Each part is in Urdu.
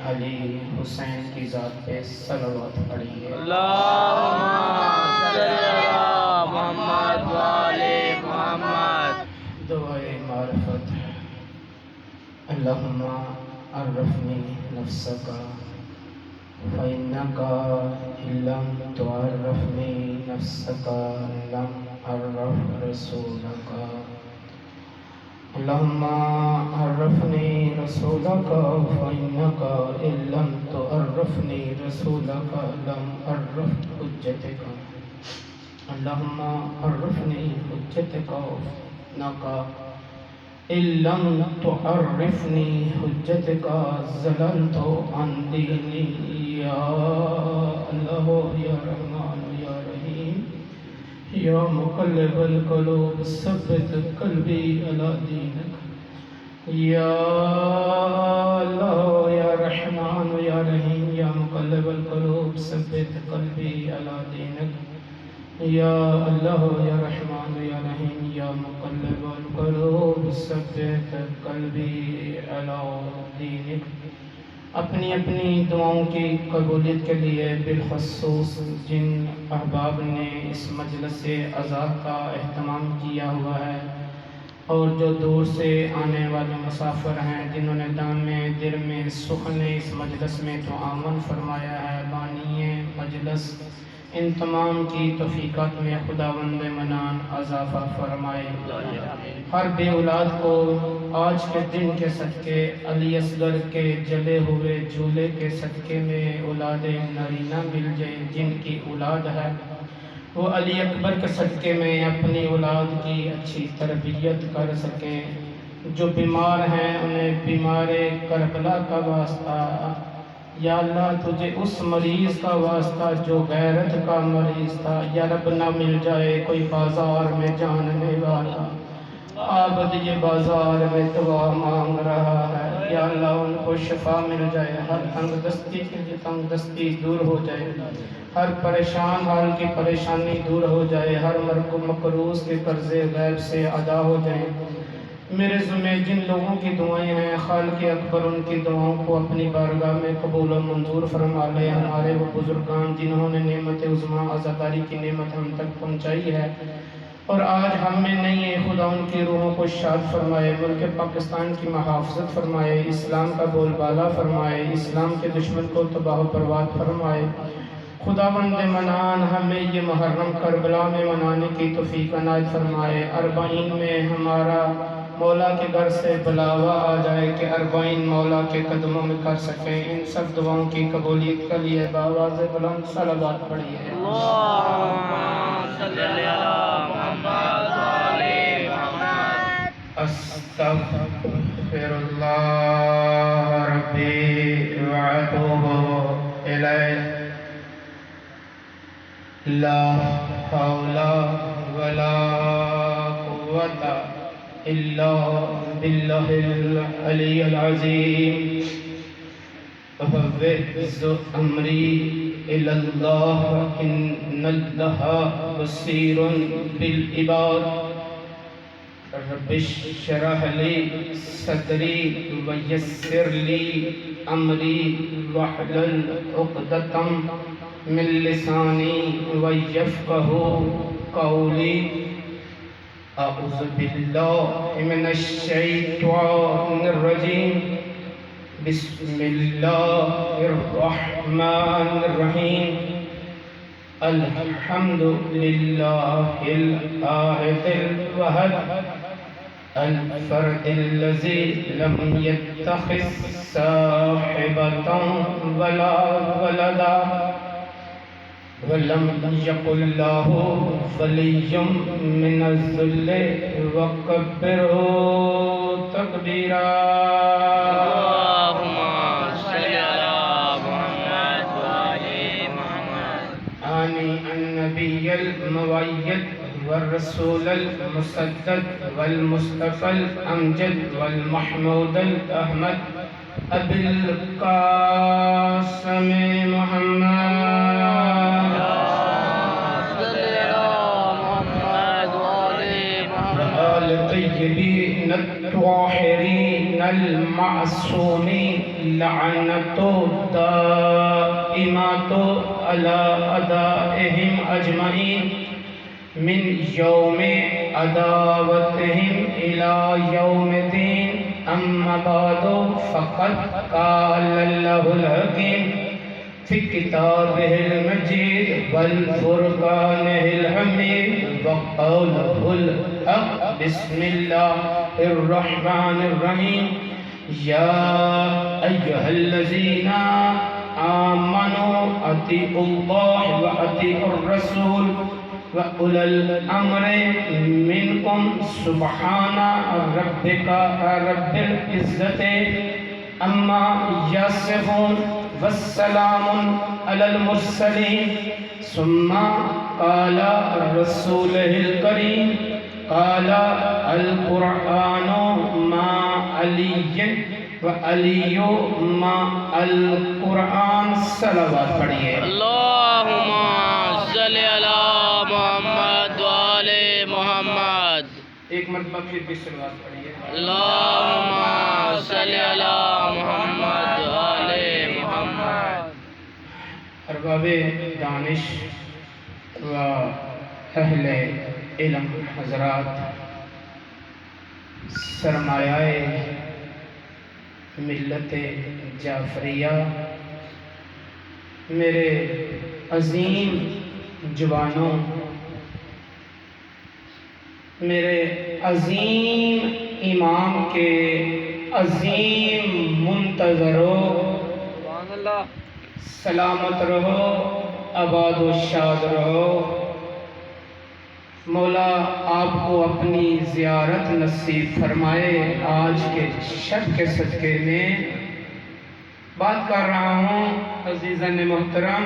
علی حسین کی ذات پہ صلوات پڑھیے۔ اللہم صلی علی محمد وآل محمد۔ دعائے معرفت۔ اللہم عرفنی نفسک فإنک إن لم تعرفنی نفسک لم أعرف رسولک۔ اللہم عرفنی رسولک فإنک إن لم تعرفنی رسولک لم أعرف حجتک۔ اللہم عرفنی حجتک فإنک إن لم تعرفنی حجتک ضللت عن دینی۔ یا اللہ یا رحمان یا رحیم یا مقلب القلوب ثبت قلبی علی دینک۔ یا اللہ یا رحمان یا رحیم یا مقلب القلوب ثبت قلبی علی دینک۔ یا اللہ یا رحمان یا رحیم یا مقلب القلوب ثبت قلبی علی دینک۔ اپنی اپنی دعاؤں کی قبولیت کے لیے بالخصوص جن احباب نے اس مجلس عزا کا اہتمام کیا ہوا ہے اور جو دور سے آنے والے مسافر ہیں، جنہوں نے دام دل میں سخن اس مجلس میں تعاون فرمایا ہے، بانی مجلس ان تمام کی توفیقات میں خداوند منان اضافہ فرمائے۔ ہر بے اولاد کو آج کے دن کے صدقے علی اصغر کے جلے ہوئے جھولے کے صدقے میں اولاد نرینہ مل جائے۔ جن کی اولاد ہے وہ علی اکبر کے صدقے میں اپنی اولاد کی اچھی تربیت کر سکیں۔ جو بیمار ہیں انہیں بیمار کربلا کا واسطہ، یا اللہ تجھے اس مریض کا واسطہ جو غیرت کا مریض تھا، یا رب نہ مل جائے کوئی بازار میں جاننے والا، عابد یہ بازار میں دعا مانگ رہا ہے، یا اللہ ان کو شفا مل جائے، ہر تنگ دستی کی تنگ دستی دور ہو جائے، ہر پریشان حال کی پریشانی دور ہو جائے، ہر مقروض کے قرضے غیب سے ادا ہو جائیں۔ میرے ذمہ جن لوگوں کی دعائیں ہیں، خالق اکبر ان کی دعاؤں کو اپنی بارگاہ میں قبول و منظور فرما لے۔ ہمارے وہ بزرگان جنہوں نے نعمت عظمیٰ عزاداری کی نعمت ہم تک پہنچائی ہے اور آج ہم میں نہیں ہے، خدا ان کی روحوں کو شاد فرمائے، ملک پاکستان کی محافظت فرمائے، اسلام کا بول بالا فرمائے، اسلام کے دشمن کو تباہ و برباد فرمائے۔ خداوند منان ہمیں یہ محرم کربلا میں منانے کی توفیق عنایت فرمائے۔ 40 میں ہمارا مولا کے گھر سے بلاوا آ جائے کہ 40 مولا کے قدموں میں کر سکیں۔ ان سب دعاؤں کی قبولیت کے لیے بآواز بلند صلوات پڑھیے۔ اللہم صلی علی محمد وآل محمد۔ استغفر اللہ ربی واتوب الیہ۔ لا حول ولا قوة إلا بالله العلي العظيم۔ ففوض أمري إلى الله إن الله بصير بالعباد۔ رب اشرح لي صدري ويسر لي أمري واحلل عقدة من لساني ويفقهوا قولي۔ اعوذ باللہ من الشیطان الرجیم۔ بسم اللہ الرحمن الرحیم۔ الحمد للہ الواحد الوحد الفرد الذی لم يتخذ صاحبة ولا ولدا وَلَمْ يَكُنْ لَهُ وَلِيٌّ مِّنَ الذِّلِّ وَكَبِّرْهُ تَكْبِيرًا۔ اللہم صلی علی محمد وآل محمد۔ آنی النبی المؤید والرسول المسدد والمصطفى الامجد والمحمود الاحمد ابی القاسم محمد الطيبين الطاهرين المعصومين لعنت دائمات على أعدائهم أجمعين من يوم عداوتهم إلى يوم الدين أما بعد فقد قال الله الحكيم في كتابه المجيد والفرقانه الحميد وقوله الحق بسم الله الرحمن الرحيم يا أيها الذين آمنوا أطيعوا الله وأطيعوا الرسول وأولي الأمر منكم سبحان ربك رب العزة أما يصفون والسلام على المرسلين ثم قال رسوله الكريم قال القرآن مع علي وعلي مع القرآن صلوات پڑھیے اللہم صلی علی محمد وآل محمد. ایک مرتبہ پھر بھی صلوات پڑھیے اللہم صلی علی محمد وآل محمد. ارباب دانش و اہل علم حضرات، سرمایہ ملت جعفریہ، میرے عظیم جوانوں، میرے عظیم امام کے عظیم منتظروں، سلامت رہو، آباد و شاد رہو. مولا آپ کو اپنی زیارت نصیب فرمائے. آج کے شب کے صدقے میں بات کر رہا ہوں عزیزان محترم.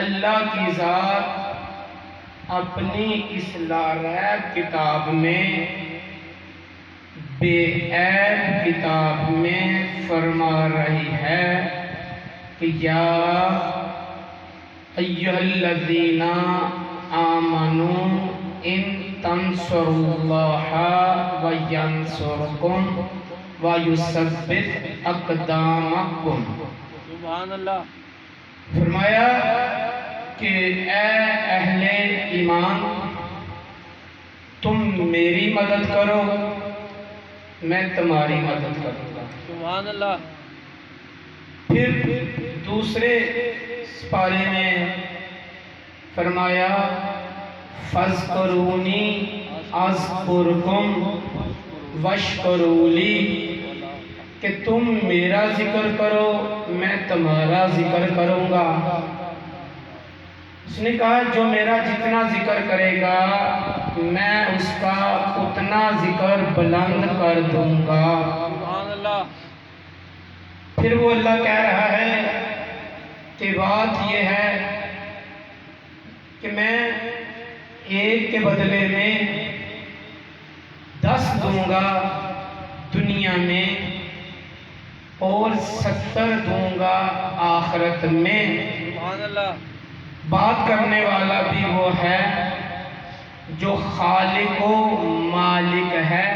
اللہ کی ذات اپنی اس لاریب کتاب میں، بے عیب کتاب میں فرما رہی ہے کہ یا ایھا الذین آمنوا ان تنصروا اللہ وینصرکم ویثبت اقدامکم. سبحان اللہ. فرمایا کہ اے اہل ایمان، تم میری مدد کرو، میں تمہاری مدد کروں گا. سبحان اللہ. پھر دوسرے پارے میں فرمایا فَاذْكُرُونِي أَذْكُرْكُمْ وَاشْكُرُوا لِي، کہ تم میرا ذکر کرو میں تمہارا ذکر کروں گا. اس نے کہا جو میرا جتنا ذکر کرے گا میں اس کا اتنا ذکر بلند کر دوں گا. سبحان اللہ. پھر وہ اللہ کہہ رہا ہے کہ بات یہ ہے کہ میں ایک کے بدلے میں 10 دوں گا دنیا میں اور 70 دوں گا آخرت میں. سبحان اللہ. بات کرنے والا بھی وہ ہے جو خالق و مالک ہے،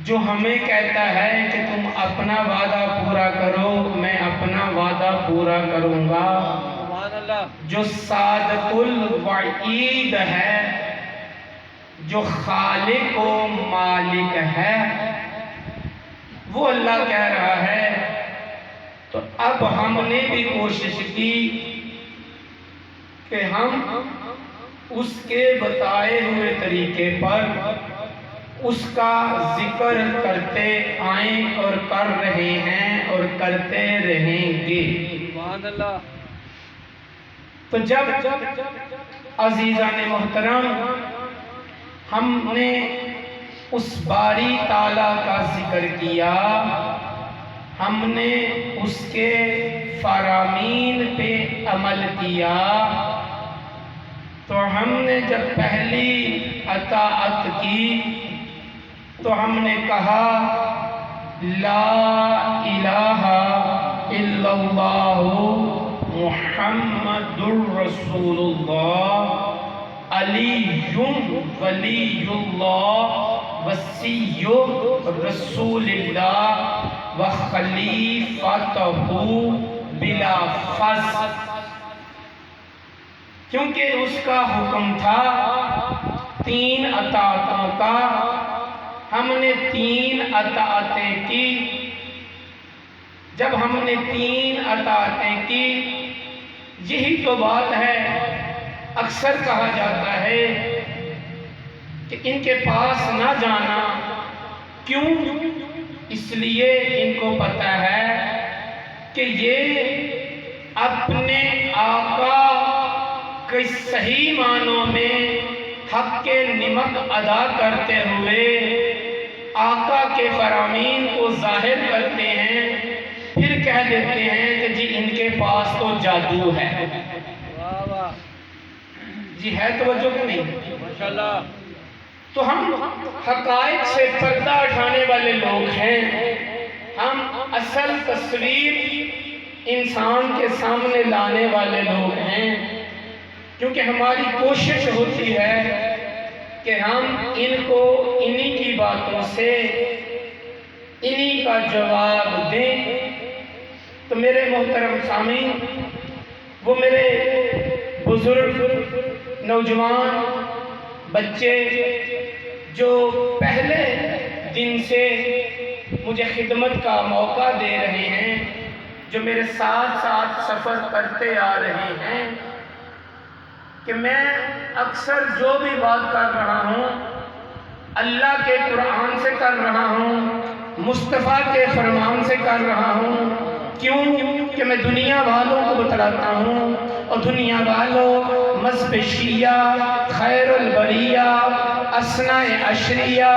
جو ہمیں کہتا ہے کہ تم اپنا وعدہ پورا کرو میں اپنا وعدہ پورا کروں گا. سبحان اللہ. جو صادق الوعید ہے، جو خالق و مالک ہے، وہ اللہ کہہ رہا ہے. تو اب ہم نے بھی کوشش کی کہ ہم اس کے بتائے ہوئے طریقے پر اس کا ذکر کرتے آئیں اور کر رہے ہیں اور کرتے رہیں گے. سبحان اللہ. تو جب عزیزان محترم ہم نے اس باری تعالیٰ کا ذکر کیا، ہم نے اس کے فرامین پہ عمل کیا، تو ہم نے جب پہلی اطاعت کی تو ہم نے کہا لا الہ الا اللہ محمد رسول اللہ علی ولی اللہ وصی رسول اللہ وخلیفتہ بلا فض، کیونکہ اس کا حکم تھا 3 اطاعتوں کا، ہم نے 3 اطاعتیں کی۔ جب ہم نے 3 اطاعتیں کی، یہی تو بات ہے، اکثر کہا جاتا ہے کہ ان کے پاس نہ جانا، کیوں؟ اس لیے ان کو پتہ ہے کہ یہ اپنے آقا کے صحیح معنوں میں حق کے نمک ادا کرتے ہوئے آقا کے فرامین کو ظاہر کرتے ہیں، پھر کہہ دیتے ہیں کہ جی ان کے پاس تو جادو ہے۔ جی ہے توجہ کہ نہیں؟ ماشاءاللہ۔ تو ہم حقائق سے پردہ اٹھانے والے لوگ ہیں، ہم اصل تصویر انسان کے سامنے لانے والے لوگ ہیں، کیونکہ ہماری کوشش ہوتی ہے کہ ہم ان کو انہی کی باتوں سے انہی کا جواب دیں۔ تو میرے محترم سامعین، وہ میرے بزرگ، نوجوان، بچے جو پہلے دن سے مجھے خدمت کا موقع دے رہے ہیں، جو میرے ساتھ ساتھ سفر کرتے آ رہے ہیں، کہ میں اکثر جو بھی بات کر رہا ہوں اللہ کے قرآن سے کر رہا ہوں، مصطفیٰ کے فرمان سے کر رہا ہوں۔ کیوں کہ میں دنیا والوں کو بتلاتا ہوں، اور دنیا والوں مذہب شیعہ، خیر البریہ، اثناء عشریہ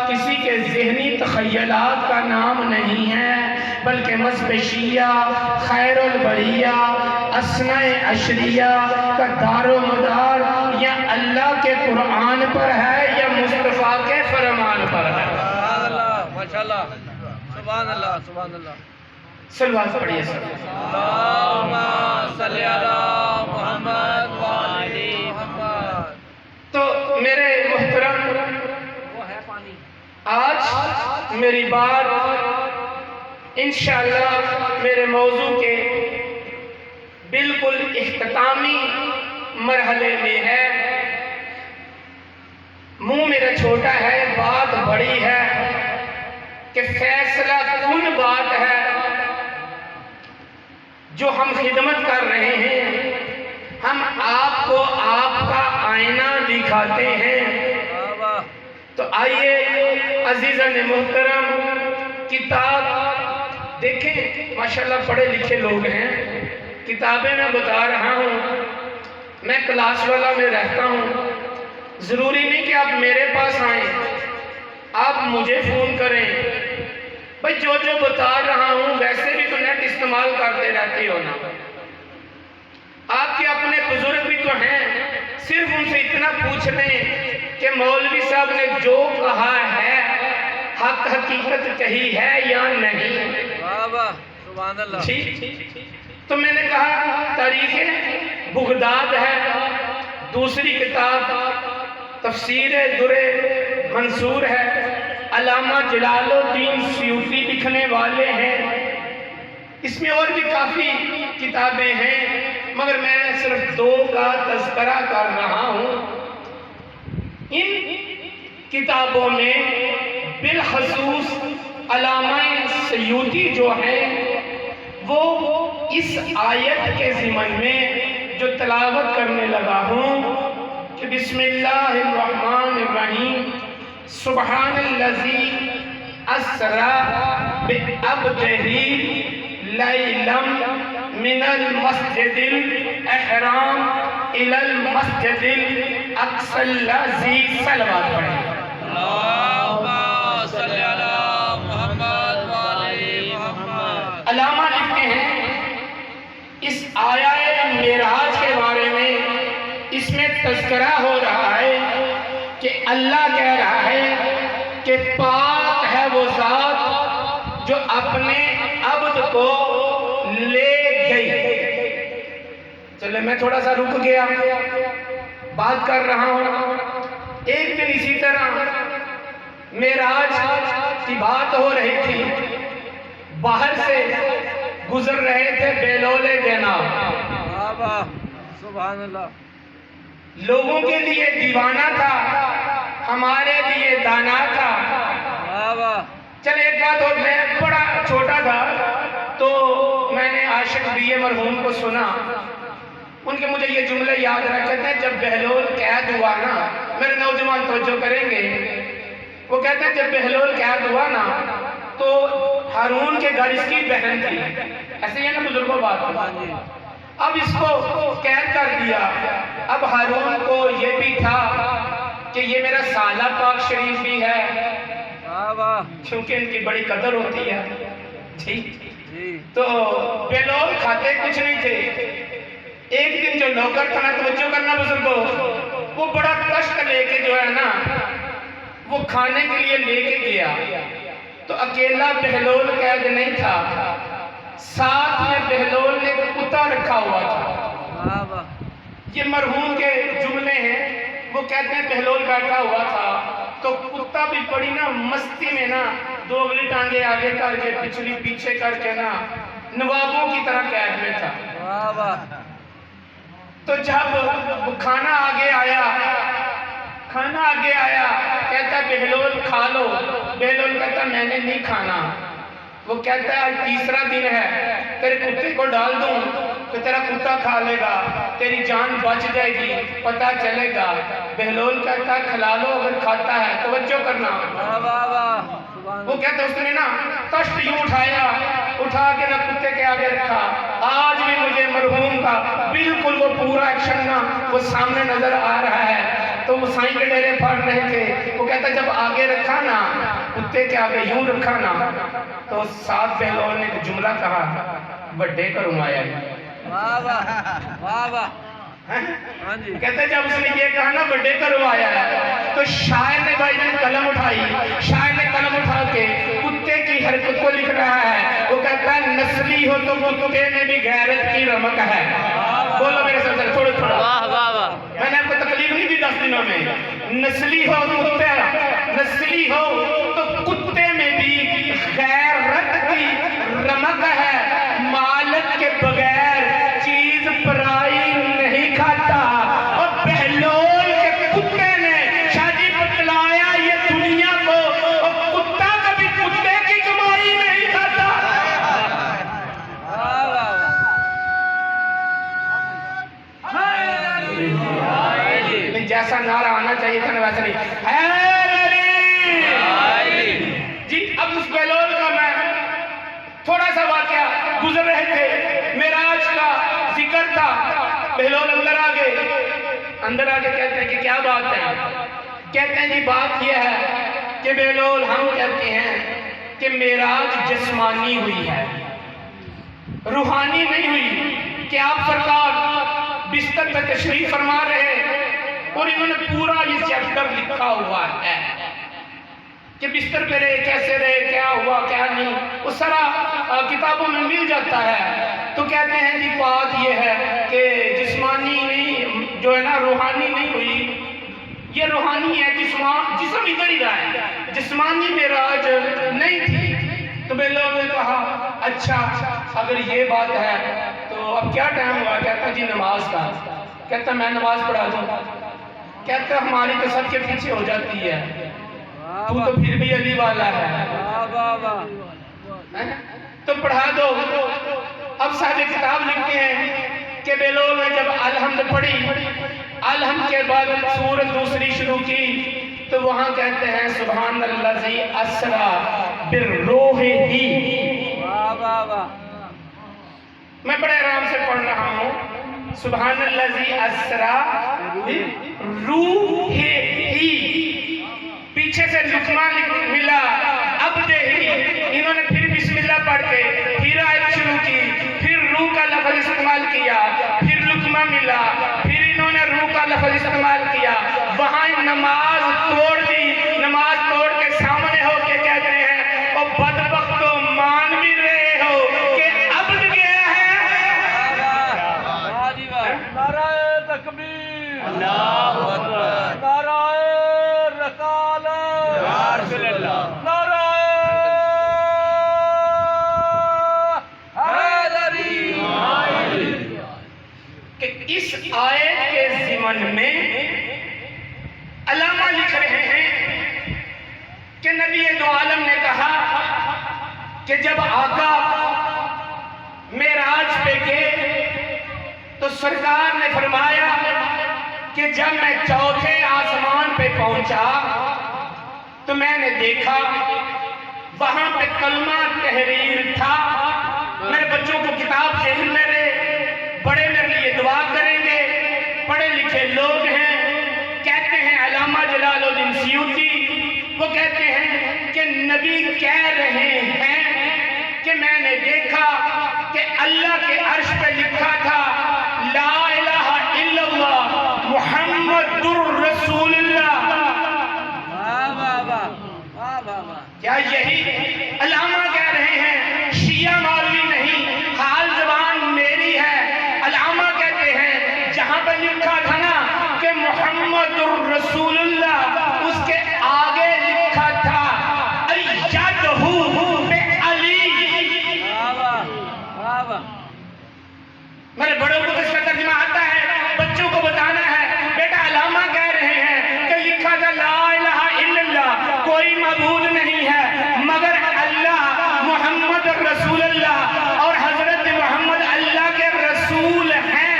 کسی کے ذہنی تخیلات کا نام نہیں ہے، بلکہ مذہب شیعہ، خیر البریہ، اثناء عشریہ کا دار و مدار یا اللہ کے قرآن پر ہے یا مصطفیٰ کے فرمان پر ہے۔ سبحان اللہ، ماشاءاللہ، سبحان اللہ، سبحان اللہ۔ سلوات پڑھیے سر۔ اللہم صلی علی محمد وعلی محمد۔ تو میرے محترم، آج میری بات انشاءاللہ میرے موضوع کے بالکل اختتامی مرحلے میں ہے۔ منہ میرا چھوٹا ہے، بات بڑی ہے، کہ فیصلہ کن بات ہے جو ہم خدمت کر رہے ہیں۔ ہم آپ کو آپ کا آئینہ دکھاتے ہیں۔ تو آئیے عزیزان محترم، کتاب دیکھیں، ماشاءاللہ پڑھے لکھے لوگ ہیں، کتابیں میں بتا رہا ہوں، میں کلاس والا میں رہتا ہوں، ضروری نہیں کہ آپ میرے پاس آئیں، آپ مجھے فون کریں، بھئی جو بتا رہا ہوں ویسے بھی تو نیٹ استعمال کرتے رہتے ہو نا، آپ کے اپنے بزرگ بھی تو ہیں، صرف ان سے اتنا پوچھ لیں کہ مولوی صاحب نے جو کہا ہے حق حقیقت کہی ہے یا نہیں۔ سبحان اللہ۔ ٹھیک، تو میں نے کہا تاریخ بغداد ہے، دوسری کتاب تفسیر در منصور ہے، علامہ جلال الدین سیوطی لکھنے والے ہیں، اس میں اور بھی کافی کتابیں ہیں، مگر میں صرف 2 کا تذکرہ کر رہا ہوں۔ ان کتابوں میں بالخصوص علامہ سیوطی جو ہیں، وہ اس آیت کے ضمن میں جو تلاوت کرنے لگا ہوں کہ بسم اللہ الرحمن الرحیم، سبحان الذی اسری بعبدہ لیلا من المسجد الاحرام الی المسجد الاقصی الذی، صلوات پڑھیں۔ اللہم صلی علی محمد وعلی محمد۔ علامہ لکھتے ہیں اس آیہ معراج کے بارے میں، اس میں تذکرہ ہو رہا ہے کہ اللہ کہہ رہا ہے کہ پاک ہے وہ ذات جو اپنے عبد کو لے گئی۔ چلے میں تھوڑا سا رک گیا، بات کر رہا ہوں۔ ایک دن اسی طرح معراج کی بات ہو رہی تھی، باہر سے گزر رہے تھے بیلول دینا، واہ واہ سبحان اللہ، لوگوں کے لیے دیوانہ تھا، ہمارے لیے دانا تھا۔ واہ واہ، چل ایک بات اور، میں بڑا چھوٹا تھا تو میں نے عاشق BA مرحوم کو سنا، ان کے مجھے یہ جملے یاد رکھتے ہیں، جب بہلول قید ہوا نا، میرے نوجوان توجہ کریں گے، وہ کہتے ہیں جب بہلول قید ہوا نا تو ہارون کے گھر اس کی بہن تھی، ایسے ہی ہے نا بزرگوں بات، اب اس کو قید کر دیا۔ اب ہارون کو یہ بھی تھا کہ یہ میرا سالہ پاک شریف بھی ہے، واہ واہ، کیونکہ ان کی بڑی قدر ہوتی ہے جی۔ جی تو بہلول کھاتے کچھ نہیں تھے، ایک دن جو نوکر تھا نا، توجہ کرنا بزرگوں، وہ بڑا کشٹ لے کے جو ہے نا وہ کھانے کے لیے لے کے گیا، تو اکیلا بہلول قید نہیں تھا، ساتھ میں بہلول نے ایک کتا رکھا ہوا تھا۔ واہ واہ، یہ مرحوم کے جملے ہیں، وہ کہتے ہیں بہلول بیٹھا ہوا تھا تو کتا بھی بڑی نا مستی میں نا دو اگلی ٹانگیں آگے کر کے پچھلی پیچھے کر کے نا نوابوں کی طرح قید میں تھا۔ واہ واہ، تو جب وہ کھانا آگے آیا کہتا بہلول کھا لو، بہلول کہتا میں نے نہیں کھانا، وہ کہتا ہے آج تیسرا دن ہے، تیرے کتے کو ڈال دوں تو تیرا کتا کھا لے گا، تیری جان بچ جائے گی، پتہ چلے گا۔ بہلول کہتا ہے کھلا لو اگر کھاتا ہے، توجہ کرنا، واہ واہ واہ سبحان وہ اللہ، کہتا ہے اس نے نا تشت یوں اٹھا کے نا کتے کے آگے رکھا۔ آج بھی مجھے مرحوم کا بالکل وہ پورا ایکشن نا وہ سامنے نظر آ رہا ہے۔ تو وہ سائیں کے ڈیرے پھاڑ رہے تھے، وہ کہتا ہے جب آگے رکھا نا کتے کے آگے یوں رکھا نا تو ساتھ بہلول نے ایک جملہ کہا، بڑے کروں آیا ہے۔ واہ واہ واہ واہ، ہاں جی، کہتے ہیں جب اس نے یہ کہا نا بڑے کروں آیا ہے تو شاعر نے بھائی نے قلم اٹھائی، شاعر نے قلم اٹھا کے کتے کی حرکت کو لکھ رہا ہے، وہ کہتا ہے نسلی ہو تو کتے میں بھی غیرت کی رمق ہے۔ بولو میرے ساتھ تھوڑا تھوڑا، واہ واہ واہ، میں نے آپ کو تکلیف نہیں دی 10 دنوں میں، نسلی ہو تو کتے میں بھی غیرت کی رمق ہے، مالک کے بغیر چیز پرائی نہیں کھاتا، اور بہلول کے کتے نے شادی بتلایا یہ دنیا کو، اور کتا کبھی کتے کی کمائی نہیں کھاتا۔ واہ واہ واہ، جیسا نعرہ آنا چاہیے تھا نا ویسا نہیں، جی۔ اب اس بہلول کا میں تھوڑا سا واقعہ، گزر رہے تھے، معراج کا ذکر تھا، بہلول اندر آگے کہتے ہیں کہ کیا بات ہے؟ کہتے ہیں جی بات یہ ہے کہ بہلول ہم کہتے ہیں کہ معراج جسمانی ہوئی ہے، روحانی نہیں ہوئی، کہ آپ سرکار بستر پہ تشریف فرما رہے اور انہوں نے پورا یہ چیپٹر لکھا ہوا ہے کہ بستر پہ رہے، کیسے رہے، کیا ہوا کیا نہیں، وہ سارا کتابوں میں مل جاتا ہے۔ تو کہتے ہیں جی بات یہ ہے کہ جسمانی نہیں جو ہے نا روحانی نہیں ہوئی، یہ روحانی ہے، جسم ادھر ہی رہا ہے، جسمانی معراج نہیں تھی۔ تو بہلول نے کہا اچھا اگر یہ بات ہے تو اب کیا ٹائم ہوا؟ کہتا جی نماز کا، کہتا میں نماز پڑھا دوں، کہتا ہماری تو سب کے پیچھے ہو جاتی ہے، تو پھر بھی علی والا ہے، واہ واہ واہ، تو پڑھا دو۔ اب صاحب کتاب لکھتے ہیں کہ بہلول نے جب الحمد پڑھی، الحمد کے بعد سورت دوسری شروع کی تو وہاں کہتے ہیں سبحان الذی اسریٰ بالروح ہی، واہ واہ واہ، میں بڑے آرام سے پڑھ رہا ہوں، سبحان الذی اسریٰ بالروح ہی، پیچھے سے لقمہ ملا عبدہ ہی، انہوں نے پھر بسم اللہ پڑھ کے پھر آیت شروع کی، پھر روح کا لفظ استعمال کیا، پھر لقمہ ملا، پھر انہوں نے روح کا لفظ استعمال کیا، وہاں نماز توڑ دی، نماز توڑ کے سامنے ہو کے کہتے ہیں او بدبختو مان بھی رہے ہو کہ عبد گیا ہے۔ واہ جی واہ، نعرہ تکبیر، اللہ اکبر، نعرہ رسالت، یا رسول اللہ، آقا معراج پہ گئے تو سرکار نے فرمایا کہ جب میں چوتھے آسمان پہ پہنچا تو میں نے دیکھا وہاں پہ کلمہ تحریر تھا. میرے بچوں کو کتاب ذہن میں رہے, بڑے میرے لیے دعا کریں گے, پڑھے لکھے لوگ ہیں. کہتے ہیں علامہ جلال الدین سیوطی, وہ کہتے ہیں کہ نبی کہہ رہے ہیں کہ میں نے دیکھا کہ اللہ کے عرش پہ لکھا تھا لا الہ الا اللہ محمد الرسول اللہ. کیا یہی علامہ کہہ رہے ہیں؟ شیعہ مولوی نہیں, حال زبان میری ہے. علامہ کہتے ہیں جہاں پہ لکھا تھا نا کہ محمد الرسول اللہ, اس کے آگے لکھا تھا ایدہ بعلی. میرے بڑوں کو اس کا ترجمہ آتا ہے, بچوں کو بتانا ہے. بیٹا علامہ کہہ رہے ہیں کہ لکھا تھا لا الہ الا اللہ, کوئی معبود نہیں ہے مگر اللہ, محمد رسول اللہ, اور حضرت محمد اللہ کے رسول ہیں.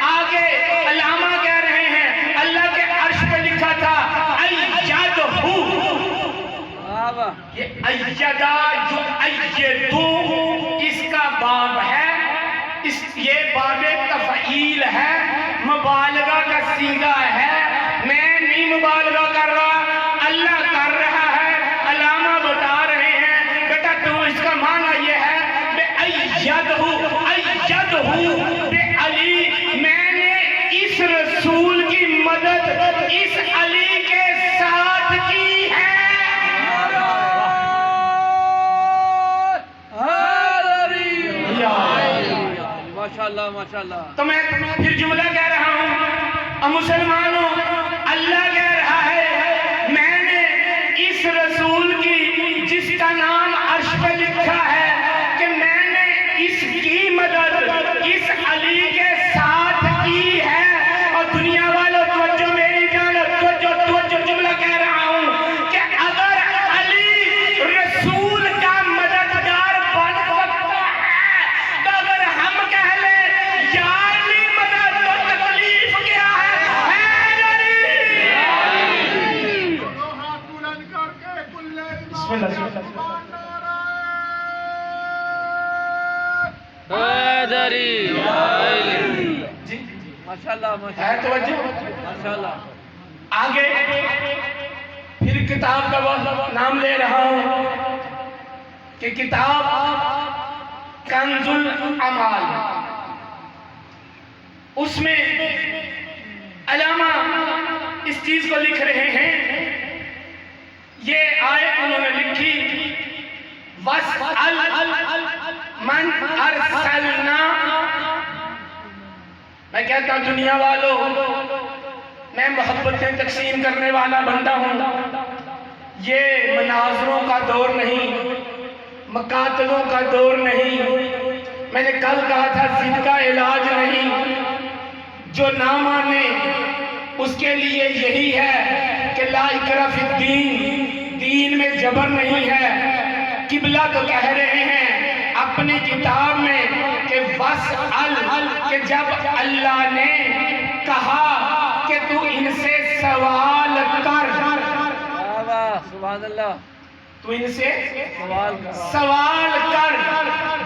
آگے علامہ کہہ رہے ہیں اللہ کے عرش پہ لکھا تھا ایدہ. یہ ایدہ جو ایدو اس کا باب ہے, یہ باب تفعیل ہے, مبالغہ کا صیغہ ہے. میں نہیں مبالغہ کر رہا, اللہ کر رہا ہے. علامہ بتا رہے ہیں بیٹا تو اس کا معنی یہ ہے ایدہ بعلی, میں نے اس رسول کی مدد اس علی کے ساتھ کی ہے. ماشاءاللہ ماشاءاللہ. تو میں پھر جملہ کہہ رہا ہوں, اور مسلمانوں اللہ کہہ رہا ہے میں نے اس رسول کی جس کا نام عرش پہ لکھا ہے کہ میں نے اس کی مدد اس علی کے ساتھ کی ہے. اور دنیا والوں توجہ میری جان, توجہ جملہ کہہ رہا ہوں کہ اگر علی رسول کا مددگار بن سکتا ہے تو اگر ہم کہہ لیں یا علی مدد, تو تکلیف کیا ہے؟ بسم اللہ. حیدری جی ماشاءاللہ ہے ماشاءاللہ توجہ. ماشاءاللہ. آگے پھر کتاب کا وہ نام لے رہا ہوں کہ کتاب کنز الاعمال. اس میں علامہ اس چیز کو لکھ رہے ہیں, یہ آیت انہوں نے لکھی وَاسْأَلْ مَنْ أَرْسَلْنَا. میں کہتا ہوں دنیا والوں, میں محبتیں تقسیم کرنے والا بندہ ہوں. یہ مناظروں کا دور نہیں, مقاتلوں کا دور نہیں. میں نے کل کہا تھا ضد کا علاج نہیں. جو نہ مانے اس کے لیے یہی ہے کہ لا اکراہ فی الدین, دین میں جبر نہیں ہے. قبلہ تو کہہ رہے ہیں اپنی کتاب میں کہ وَاسْأَلْ, کہ جب اللہ نے کہا کہ تو ان سے سوال کر, سبحان اللہ, تو ان سے سوال کر.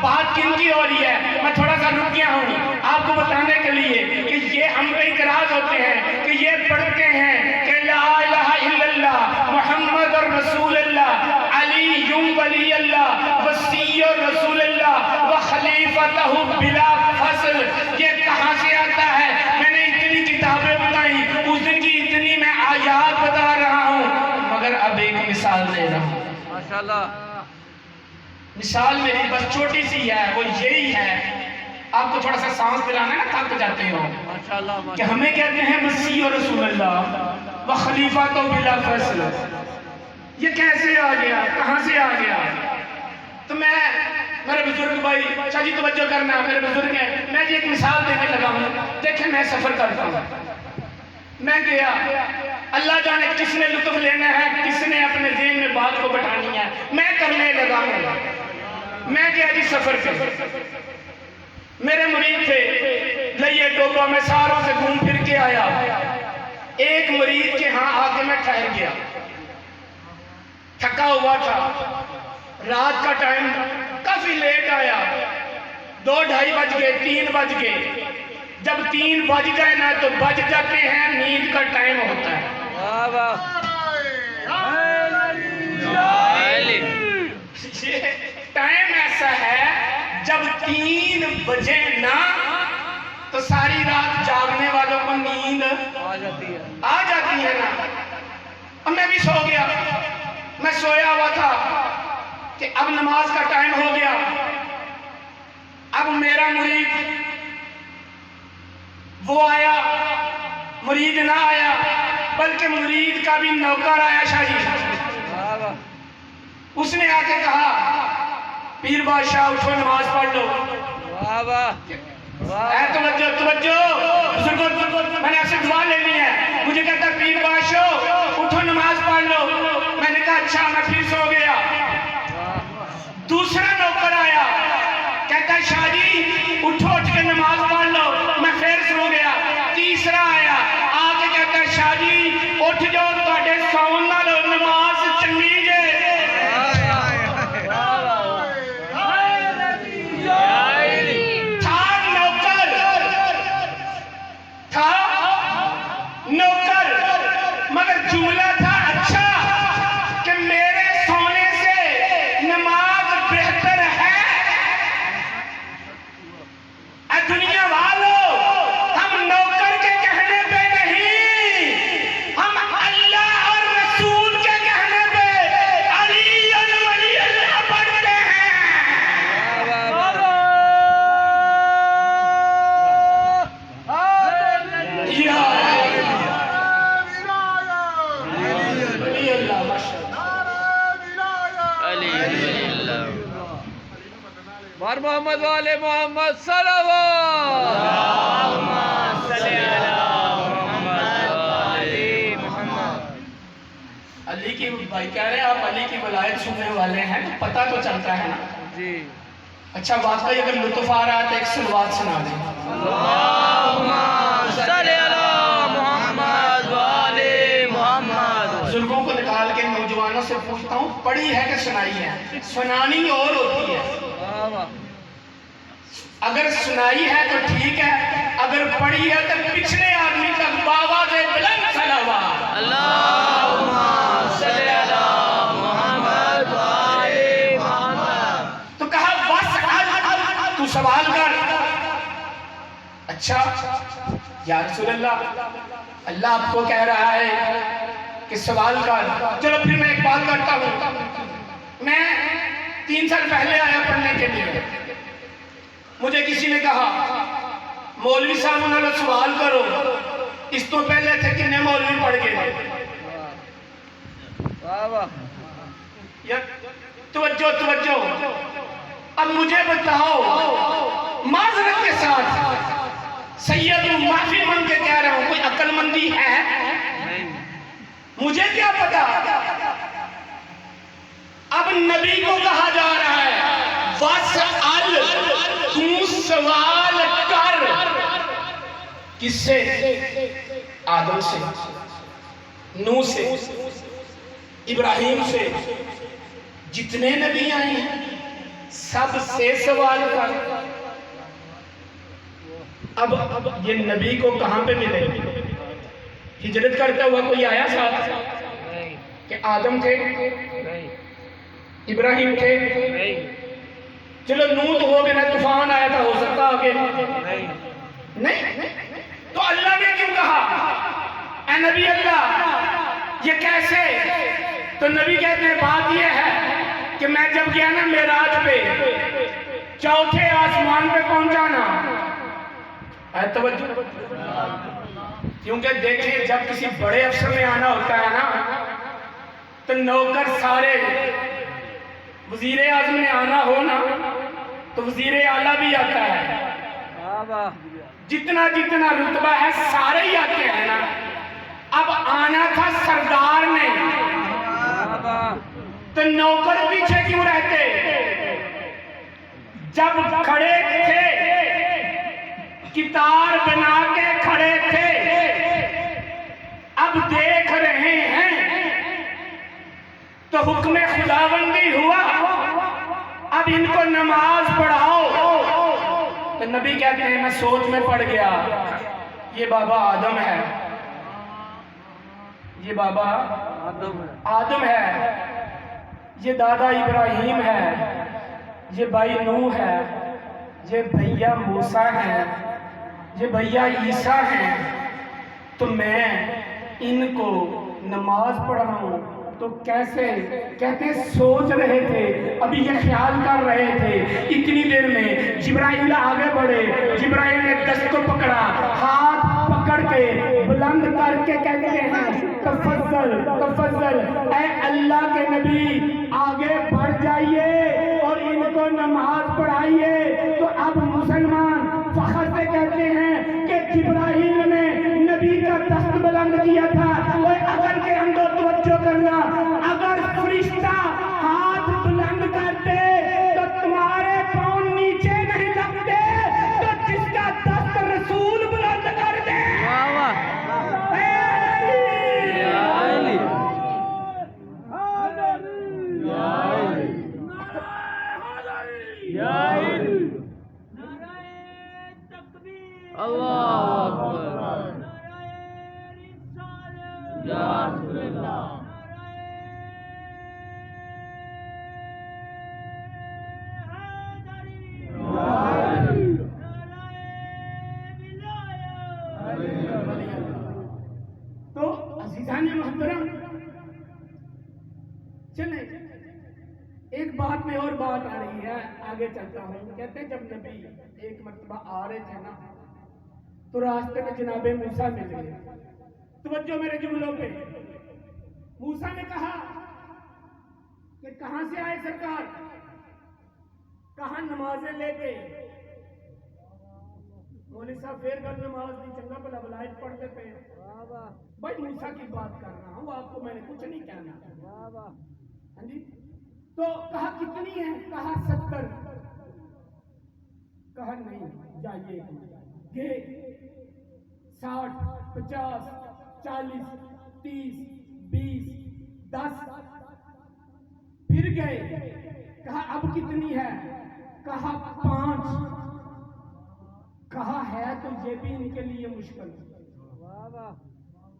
بات کن کی ہو رہی ہے؟ میں تھوڑا سا رک گیا ہوں آپ کو بتانے کے لیے کہ یہ ہم پہ اعتراض ہوتے ہیں کہ یہ پڑھتے ہیں کہ لا الہ الا اللہ محمد رسول اللہ علی ولی اللہ وصی رسول اللہ وخلیفتہ بلا فصل. یہ کہاں سے آتا ہے؟ میں نے اتنی کتابیں بتائیں, اس دن کی اتنی میں آیات بتا رہا ہوں, مگر اب ایک مثال دے رہا ہوں. ماشاءاللہ. مثال میری بس چھوٹی سی ہے, وہ یہی ہے. آپ کو تھوڑا سا سانس دلانا ہے نا, تھک جاتے ہو, ماشاءاللہ کہ ہمیں کہتے ہیں مسیح و رسول اللہ و خلیفہ تو بلا فصل. یہ کیسے آ گیا, کہاں سے آ گیا؟ تو میرے بزرگ بھائی, شاہ جی توجہ کرنا, میرے بزرگ ہیں, میں ایک مثال دینے لگا ہوں. دیکھیں میں سفر کرتا ہوں, میں گیا, اللہ جانے کس نے لطف لینا ہے, کس نے اپنے ذہن میں بات کو بٹھانی ہے, میں کرنے لگا ہوں. میں گیا جی سفر پہ، میرے مرید تھے لئیے ڈوبا، میں ساروں سے گھوم پھر کے آیا، ایک مرید کے ہاں آ کے میں ٹھہر گیا، تھکا ہوا تھا، رات کا ٹائم کافی لیٹ آیا، 2:30 بج گئے، 3 بج گئے، جب 3 بج گئے نا تو بج جاتے ہیں، نیند کا ٹائم ہوتا ہے۔ یہ ٹائم ایسا ہے جب 3 بجے نا تو ساری رات جاگنے والوں کو نیند آ جاتی ہے نا۔ اب میں بھی سو گیا، میں سویا ہوا تھا کہ اب نماز کا ٹائم ہو گیا، اب میرا مرید وہ آیا، مرید نہ آیا بلکہ مرید کا بھی نوکر آیا شاہی، اس نے آ کے کہا پیر بادشاہ اٹھو نماز پڑھ لو۔ اے توجہ توجہ بزرگوں، میں نے آپ سے دعا لینی ہے، مجھے کہتا پیر بادشاہ اٹھو نماز پڑھ لو، میں نے کہا اچھا، میں پھر سو گیا۔ دوسرا نوکر آیا، کہتا شاہ جی اٹھو، اٹھ کے نماز پڑھ لو، میں پھر سو گیا۔ تیسرا آیا، آ کے کہتا شاہ جی اٹھ جاؤ، تواڈے سون نال نماز چنگی جے۔ نوکر مگر جملہ تھا اچھا کہ میرے سونے سے نماز بہتر ہے۔ اے دنیا والوں، ہم نوکر کے کہنے پہ نہیں، ہم اللہ اور رسول کے کہنے پہ علی ولی اللہ پڑھتے ہیں۔ مار محمد والے محمد صلوات، علی کی بھائی کہہ رہے ہیں آپ علی کی ولایت سننے والے ہیں، پتہ تو چلتا ہے نا جی۔ اچھا واقعی اگر لطف آ رہا ہے تو ایک سلوات سنا دیں۔ بزرگوں کو نکال کے نوجوانوں سے پوچھتا ہوں پڑھی ہے کہ سنائی ہے؟ سنانی اور ہوتی ہے، اگر سنائی ہے تو ٹھیک ہے، اگر پڑھی ہے تو پچھلے آدمی تک بابا دے بلند صلوات۔ تو کہا وَاسْأَلْ، تو سوال کر۔ اچھا یا رسول اللہ، اللہ آپ کو کہہ رہا ہے کہ سوال کر، چلو پھر میں ایک بات کرتا ہوں۔ میں 3 سال پہلے آیا پڑھنے کے لیے، مجھے کسی نے کہا مولوی صاحب انہوں نے سوال کرو، اس تو پہلے تھے کتنے مولوی پڑھ گئے۔ توجہ توجہ، اب مجھے بتاؤ معذرت کے ساتھ سید معافی مانگ کے کہہ رہا ہوں، کوئی عقل مندی ہے؟ مجھے کیا پتا؟ اب نبی کو کہا جا رہا ہے وَاسْأَلْ، تو سوال کر، کس سے؟ آدم سے، نوح سے، ابراہیم سے، جتنے نبی آئے ہیں سب سے سوال کر۔ اب یہ نبی کو کہاں پہ ملے؟ ہجرت کرتا ہوا کوئی آیا ساتھ کہ آدم تھے، ابراہیم تھے، چلو نوح تو ہو گئے نا، طوفان آیا تھا، ہو سکتا آگے نہیں۔ تو اللہ نے کیوں کہا اے نبی اللہ یہ کیسے؟ تو نبی کہتے ہیں بات یہ ہے کہ میں جب گیا نا معراج پہ، 4تھے آسمان پہ پہنچانا، اے توجہ، کیونکہ دیکھیں جب کسی بڑے افسر میں آنا ہوتا ہے نا تو نوکر سارے، وزیر اعظم میں آنا ہو نا تو وزیر اعلیٰ بھی آتا ہے، جتنا جتنا رتبہ ہے سارے ہی آتے ہیں نا۔ اب آنا تھا سردار نے تو نوکر پیچھے کیوں رہتے؟ جب کھڑے تھے کتار بنا کے کھڑے تھے، اب دیکھ رہے ہیں تو حکم خداوندی ہوا اب ان کو نماز پڑھاؤ۔ تو نبی کہتے ہیں میں سوچ میں پڑ گیا، یہ بابا آدم ہے، یہ بابا آدم ہے، یہ دادا ابراہیم ہے، یہ بھائی نوح ہے، یہ بھیا موسیٰ ہے، یہ بھیا عیسیٰ ہیں، تو میں ان کو نماز پڑھاؤں تو کیسے؟ کہتے سوچ رہے تھے، ابھی یہ خیال کر رہے تھے۔ اتنی دیر میں جبرائیل آگے بڑھے، جبرائیل نے دست کو پکڑا، ہاتھ پکڑ کے بلند کر کے کہتے ہیں تفضل تفضل، اے اللہ کے نبی آگے بڑھ جائیے اور ان کو نماز پڑھائیے۔ تو اب مسلمان فخر سے کہتے ہیں کہ جبرائیل نے نبی کا دست بلند کیا تھا۔ اور اگر کے اندر توجہ کرنا، اگر فرشتہ ہاتھ بلند کرتے تو تمہارے پاؤں نیچے نہیں لگتے، تو جس کا دست رسول بلند کر دے۔ اللہ اکبر، یا رسول اللہ، تو عزیزان محترم چلیں، ایک بات میں اور بات آ رہی ہے، آگے چلتا ہوں۔ کہتے ہیں جب نبی ایک مرتبہ آ رہے تھے نا تو راستے میں جناب موسیٰ مل گئے۔ توجہ میرے جملوں پہ، موسیٰ نے کہا کہ کہاں سے آئے سرکار؟ کہاں نمازیں لے کے؟ مولوی صاحب پھر کل نماز دی، چنگا بلا بلائٹ پڑھتے پہ بھائی موسیٰ کی بات کر رہا ہوں، آپ کو میں نے کچھ نہیں کہنا۔ ہاں جی، تو کہا کتنی ہے؟ کہا 70۔ کہا نہیں جائیے گے 60 50 40 30 20 10، پھر گئے، کہا اب کتنی ہے؟ کہا 5۔ کہا ہے تو یہ بھی ان کے لیے مشکل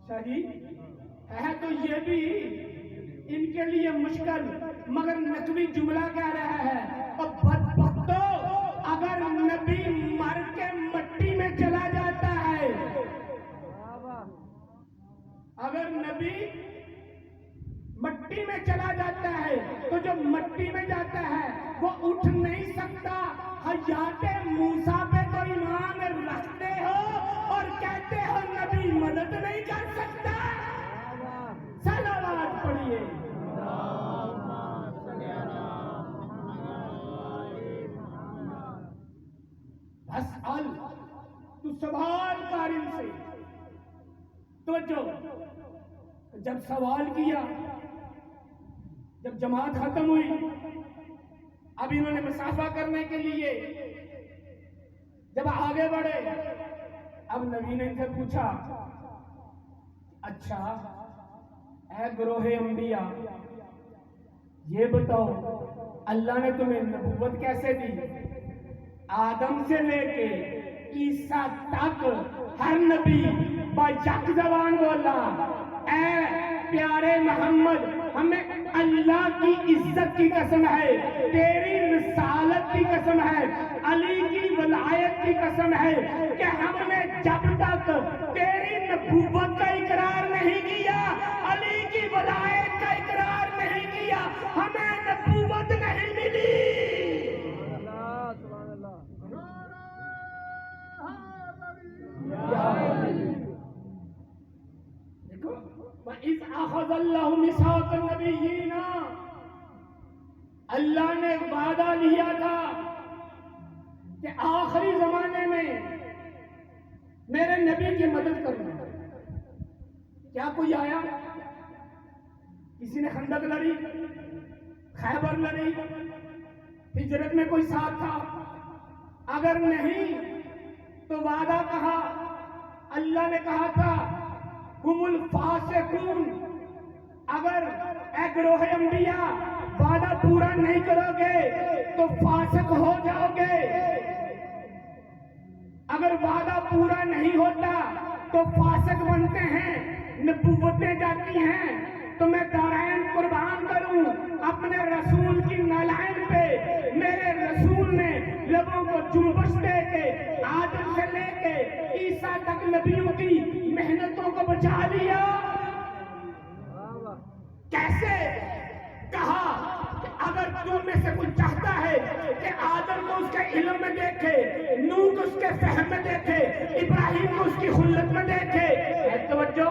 صحیح ہے، تو یہ بھی ان کے لیے مشکل، مگر نقوی جملہ کہہ رہا ہے اور بدبختو اگر نبی مر کے مٹی میں چلا جاتا ہے، اگر نبی مٹی میں چلا جاتا ہے تو جو مٹی میں جاتا ہے وہ اٹھ نہیں سکتا۔ حیات موسیٰ پہ تو ایمان رکھتے ہو اور کہتے ہو نبی مدد نہیں کر سکتا۔ صلوات پڑھیے۔ اسأل، تو سوال کر ان سے۔ توجہ، جب سوال کیا، جب جماعت ختم ہوئی، اب انہوں نے مسافہ کرنے کے لیے جب آگے بڑھے، اب نبی نے ان سے پوچھا اچھا اے گروہ انبیاء، یہ بتاؤ اللہ نے تمہیں نبوت کیسے دی؟ آدم سے لے کے عیسیٰ تک ہر نبی بیک زبان بولا اے پیارے محمد، ہمیں اللہ کی عزت کی قسم ہے، تیری رسالت کی قسم ہے، علی کی ولایت کی قسم ہے کہ ہم نے جب تک تیری نبوت کا اقرار نہیں کیا، علی کی ولایت کا اقرار نہیں کیا، ہمیں نبوت نہیں ملی۔ دیکھو وَإِذْ أَخَذَ اللَّهُ مِيثَاقَ النَّبِيِّينَ، اللہ نے وعدہ لیا تھا کہ آخری زمانے میں میرے نبی کی مدد کرنا۔ کیا کوئی آیا؟ کسی نے خندق لڑی، خیبر لڑی، ہجرت میں کوئی ساتھ تھا؟ اگر نہیں تو وعدہ کہا، اللہ نے کہا تھا ہم الفاسقون، اگر اے گروہ انبیاء وعدہ پورا نہیں کرو گے تو فاسق ہو جاؤ گے، اگر وعدہ پورا نہیں ہوتا تو فاسق بنتے ہیں، نبوتیں جاتی ہیں۔ تو میں دارائن قربان کروں اپنے رسول کی نالائن پہ۔ میرے رسول نے لبوں کو جنبش دے کے آدم سے لے کے عیسیٰ تک نبیوں کی محنتوں کو بچا لیا۔ کیسے؟ کہا کہ اگر تم میں سے کوئی چاہتا ہے کہ آدم کو اس کے علم میں دیکھے، نوح کو اس کے فہم میں دیکھے، ابراہیم کو اس کی خلت میں دیکھے، ہے توجہ،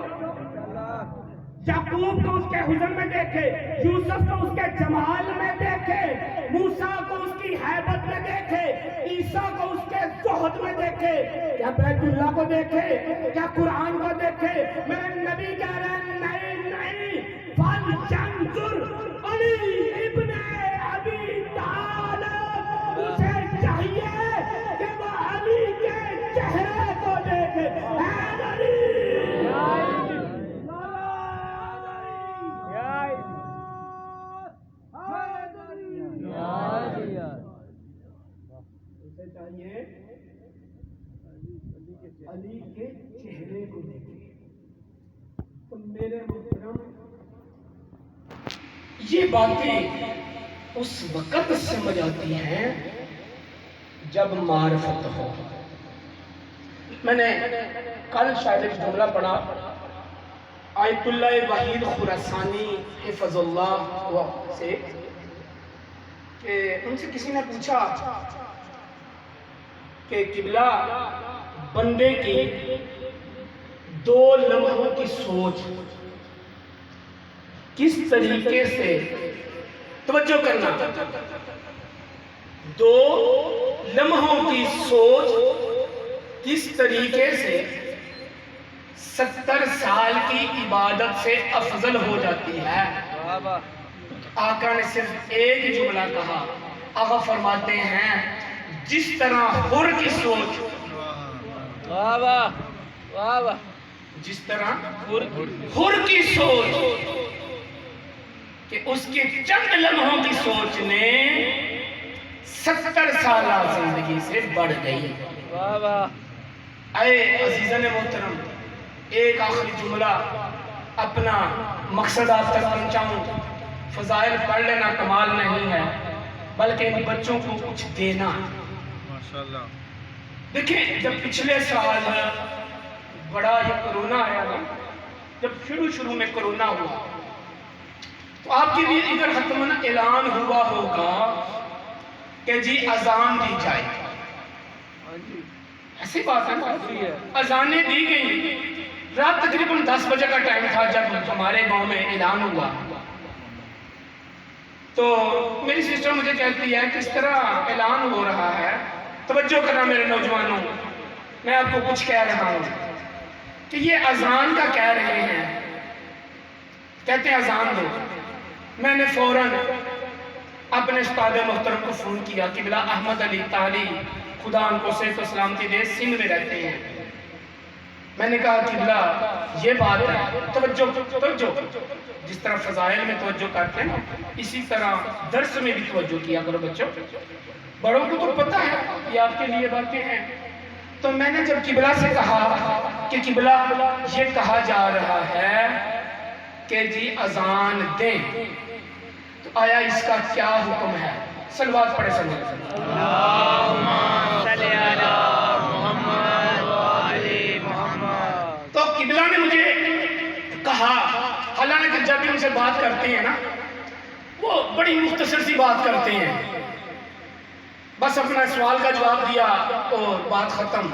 یعقوب کو اس کے حزن میں دیکھے، یوسف کو اس کے جمال میں دیکھے، موسیٰ کو اس کی حیبت میں دیکھے، عیسیٰ کو اس کے زہد میں دیکھے، کیا بیت اللہ کو دیکھے، کیا قرآن کو دیکھے؟ میرے نبی کہہ رہے ہیں نہیں نہیں، فَلْيَنظُرْ علی ابن ابی طالب، اسے چاہیے کہ وہ علی کے چہرے کو دیکھے۔ اے علی چاہیے علی کے چہرے کو دیکھیں۔ تو میرے محترم، یہ باتیں اس وقت سمجھ آتی ہیں جب معرفت ہو۔ میں نے کل شاید ایک جملہ پڑھا آیت اللہ وحید خراسانی حفظ اللہ سے، کہ ان سے کسی نے پوچھا کہ قبلہ بندے کی 2 لمحوں کی سوچ کس طریقے سے، توجہ کرنا، 2 لمحوں کی سوچ کس طریقے سے 70 سال کی عبادت سے افضل ہو جاتی ہے۔ آقا نے صرف ایک جملہ کہا، آقا فرماتے ہیں جس طرح حر کی سوچ، جس طرح حر کی سوچ کہ اس کے چند لمحوں کی سوچ نے 70 سالہ زندگی سے بڑھ گئی۔ اے عزیزان محترم، ایک آخری جملہ اپنا مقصد آپ تک پہنچاؤں۔ فضائل پڑھ لینا کمال نہیں ہے، بلکہ ان بچوں کو کچھ دینا۔ دیکھیں، جب پچھلے سال بڑا یہ کرونا آیا نا، جب شروع میں کرونا ہوا تو آپ کے بھی ادھر حتماً اعلان ہوا ہوگا کہ جی اذان دی جائے، ایسی بات ہے، اذانیں دی گئی۔ رات تقریباً 10 بجے کا ٹائم تھا جب ہمارے گاؤں میں اعلان ہوا، تو میری سسٹر مجھے کہتی ہے کہ اس طرح اعلان ہو رہا ہے، توجہ کرنا میرے نوجوانوں، میں آپ کو کچھ کہہ رہا ہوں کہ یہ اذان کا کہہ رہے ہیں، کہتے ہیں اذان دو۔ میں نے فوراً اپنے استاد محترم کو فون کیا، قبلہ احمد علی تالی خدا ان کو صحت و سلامتی دے، سندھ میں رہتے ہیں۔ میں نے کہا قبلہ یہ بات ہے، توجہ، جس طرح فضائل میں توجہ کرتے ہیں اسی طرح درس میں بھی توجہ کیا کرو بچوں، بڑوں کو تو پتہ ہے یہ آپ کے لیے باتیں ہیں۔ تو میں نے جب قبلہ سے کہا کہ قبلہ یہ کہا جا رہا ہے کہ جی اذان دیں، تو آیا اس کا کیا حکم ہے؟ صلوات پڑھے صلی اللہ علیہ وسلم۔ اللہم صلی علی محمد وآل محمد۔ تو قبلہ نے مجھے کہا، حالانکہ جب بھی ان سے بات کرتے ہیں نا وہ بڑی مختصر سی بات کرتے ہیں، بس اپنا سوال کا جواب دیا اور بات ختم۔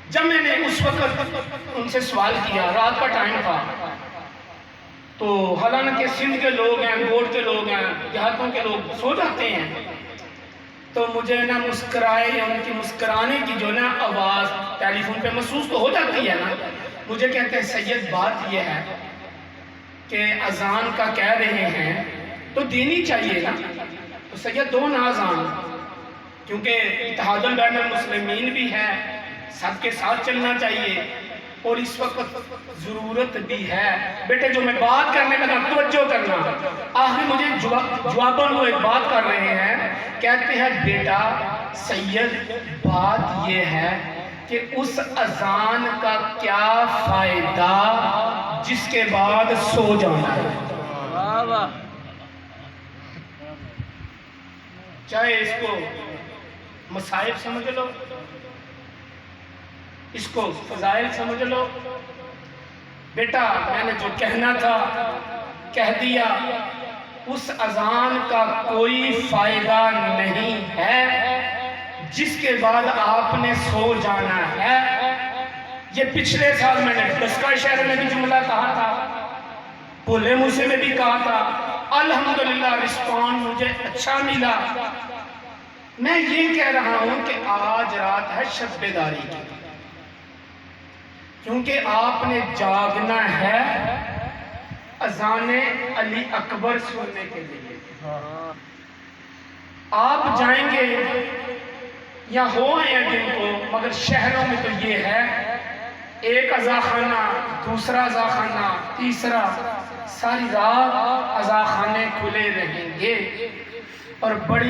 جب میں نے اس وقت ان سے سوال کیا، رات کا ٹائم تھا، تو حالانکہ سندھ کے لوگ ہیں، گوڑ کے لوگ ہیں، دیہاتوں کے لوگ سو جاتے ہیں، تو مجھے نا مسکرائے یا ان کی مسکرانے کی جو نا آواز ٹیلی فون پہ محسوس تو ہو جاتی ہے نا، مجھے کہتے ہیں سید بات یہ ہے کہ اذان کا کہہ رہے ہیں تو دینی چاہیے نا۔ تو سید دو نازان، کیونکہ اتحاد بین المسلمین بھی ہے، سب کے ساتھ چلنا چاہیے، اور اس وقت ضرورت بھی ہے۔ بیٹے جو میں بات کرنے لگا توجہ کرنا، آخر مجھے جواباً وہ ایک بات کر رہے ہیں، کہتے ہیں بیٹا سید بات یہ ہے کہ اس اذان کا کیا فائدہ جس کے بعد سو جانا ہے۔ واہ واہ، چاہے اس کو مصائب سمجھ لو، اس کو فضائل سمجھ لو، بیٹا میں نے جو کہنا تھا کہہ دیا، اس اذان کا کوئی فائدہ نہیں ہے جس کے بعد آپ نے سو جانا ہے۔ یہ پچھلے سال میں نے ڈسکا شہر میں بھی جملہ کہا تھا، بھولے موسیٰ میں بھی کہا تھا، الحمدللہ رسپانس مجھے اچھا ملا۔ میں یہ کہہ رہا ہوں کہ آج رات ہے شب بیداری کی، کیونکہ آپ نے جاگنا ہے اذان علی اکبر سننے کے لیے۔ آپ جائیں گے یا ہو یا دن کو، مگر شہروں میں تو یہ ہے ایک اذاخانہ، دوسرا اذاخانہ، تیسرا، ساری رات اذاخانے کھلے رہیں گے، اور بڑی